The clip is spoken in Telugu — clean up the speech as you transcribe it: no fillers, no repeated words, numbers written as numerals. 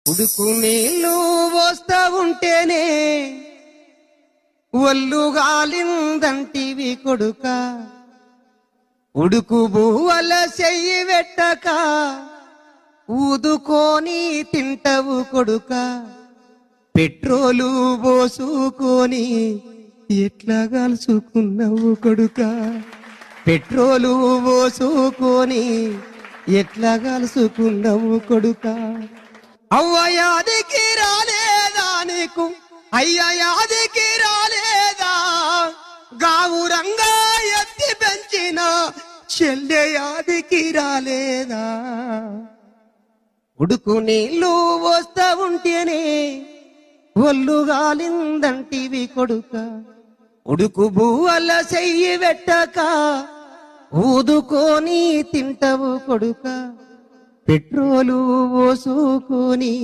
ఉడుకు నీళ్ళు వస్తా ఉంటేనే ఒళ్ళు గాలిందంటివి కొడుక, ఉడుకు బువ్వల చెయ్యి పెట్టక ఊదుకొని తింటవు కొడుక, పెట్రోలు పోసుకొని ఎట్లా కాల్చుకున్నావు కొడుక, పెట్రోలు పోసుకొని ఎట్లా కాల్చుకున్నావు కొడుక. అవ్వ యాదికి రాలేదా నీకు, అయ్య యాదికి రాలేదా, గావురంగా ఎత్తి పెంచిన చెల్లె యాదికి రాలేదా. ఉడుకు నీళ్ళు వస్తా ఉంటేనే ఒళ్ళు గాలిందంటివి కొడుక, ఉడుకు బువ్వల చెయ్యి పెట్టక ఊదుకొని తింటవు కొడుక, పెట్రోలు పోసుకొని